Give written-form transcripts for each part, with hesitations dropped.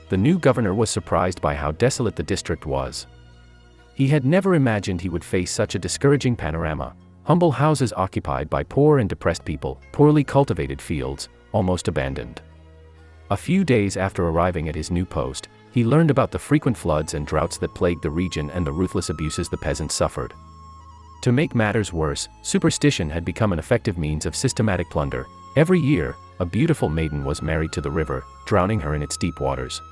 The new governor was surprised by how desolate the district was. He had never imagined he would face such a discouraging panorama: humble houses occupied by poor and depressed people, poorly cultivated fields, almost abandoned. A few days after arriving at his new post, he learned about the frequent floods and droughts that plagued the region and the ruthless abuses the peasants suffered. To make matters worse, superstition had become an effective means of systematic plunder. Every year, a beautiful maiden was married to the river, drowning her in its deep waters.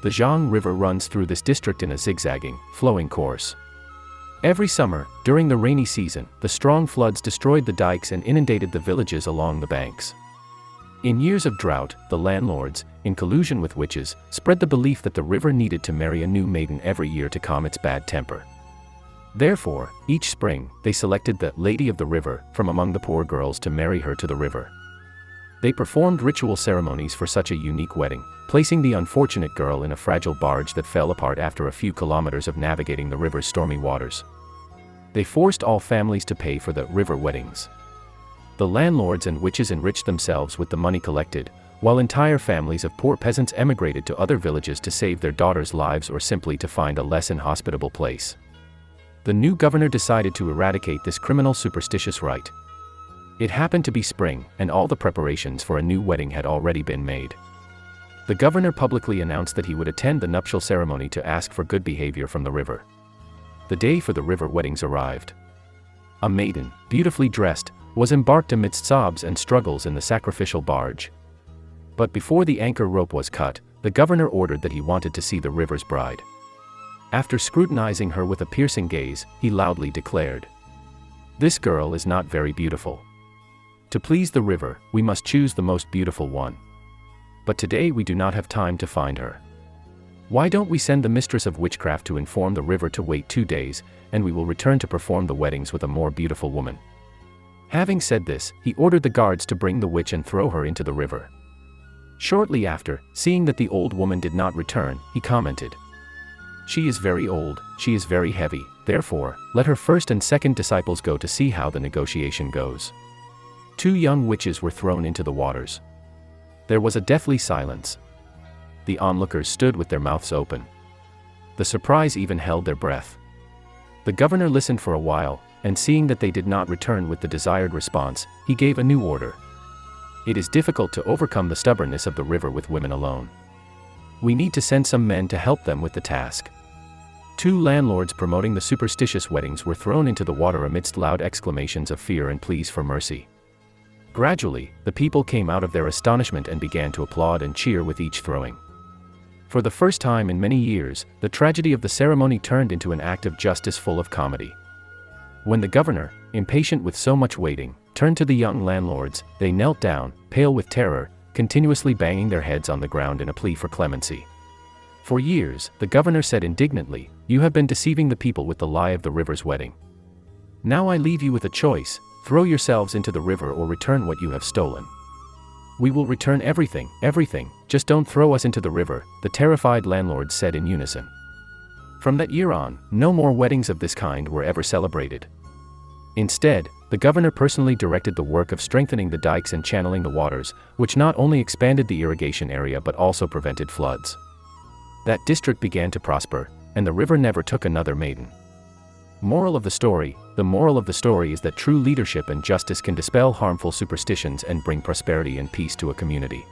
The Zhang River runs through this district in a zigzagging, flowing course. Every summer, during the rainy season, the strong floods destroyed the dikes and inundated the villages along the banks. In years of drought, the landlords, in collusion with witches, spread the belief that the river needed to marry a new maiden every year to calm its bad temper. Therefore, each spring, they selected the Lady of the River from among the poor girls to marry her to the river. They performed ritual ceremonies for such a unique wedding, placing the unfortunate girl in a fragile barge that fell apart after a few kilometers of navigating the river's stormy waters. They forced all families to pay for the river weddings. The landlords and witches enriched themselves with the money collected, while entire families of poor peasants emigrated to other villages to save their daughters' lives or simply to find a less inhospitable place. The new governor decided to eradicate this criminal superstitious rite. It happened to be spring, and all the preparations for a new wedding had already been made. The governor publicly announced that he would attend the nuptial ceremony to ask for good behavior from the river. The day for the river weddings arrived. A maiden, beautifully dressed, was embarked amidst sobs and struggles in the sacrificial barge. But before the anchor rope was cut, the governor ordered that he wanted to see the river's bride. After scrutinizing her with a piercing gaze, he loudly declared, "This girl is not very beautiful. To please the river, we must choose the most beautiful one. But today we do not have time to find her. Why don't we send the mistress of witchcraft to inform the river to wait 2 days, and we will return to perform the weddings with a more beautiful woman." Having said this, he ordered the guards to bring the witch and throw her into the river. Shortly after, seeing that the old woman did not return, he commented, "She is very old, she is very heavy, therefore, let her first and second disciples go to see how the negotiation goes." 2 young witches were thrown into the waters. There was a deathly silence. The onlookers stood with their mouths open. The surprise even held their breath. The governor listened for a while, and seeing that they did not return with the desired response, he gave a new order. It is difficult to overcome the stubbornness of the river with women alone. We need to send some men to help them with the task. 2 landlords promoting the superstitious weddings were thrown into the water amidst loud exclamations of fear and pleas for mercy. Gradually, the people came out of their astonishment and began to applaud and cheer with each throwing. For the first time in many years, the tragedy of the ceremony turned into an act of justice full of comedy. When the governor, impatient with so much waiting, turned to the young landlords, they knelt down, pale with terror, continuously banging their heads on the ground in a plea for clemency. For years, the governor said indignantly, "You have been deceiving the people with the lie of the river's wedding. Now I leave you with a choice: throw yourselves into the river or return what you have stolen." "We will return everything, everything, just don't throw us into the river," the terrified landlords said in unison. From that year on, no more weddings of this kind were ever celebrated. Instead, the governor personally directed the work of strengthening the dikes and channeling the waters, which not only expanded the irrigation area but also prevented floods. That district began to prosper, and the river never took another maiden. Moral of the story: the moral of the story is that true leadership and justice can dispel harmful superstitions and bring prosperity and peace to a community.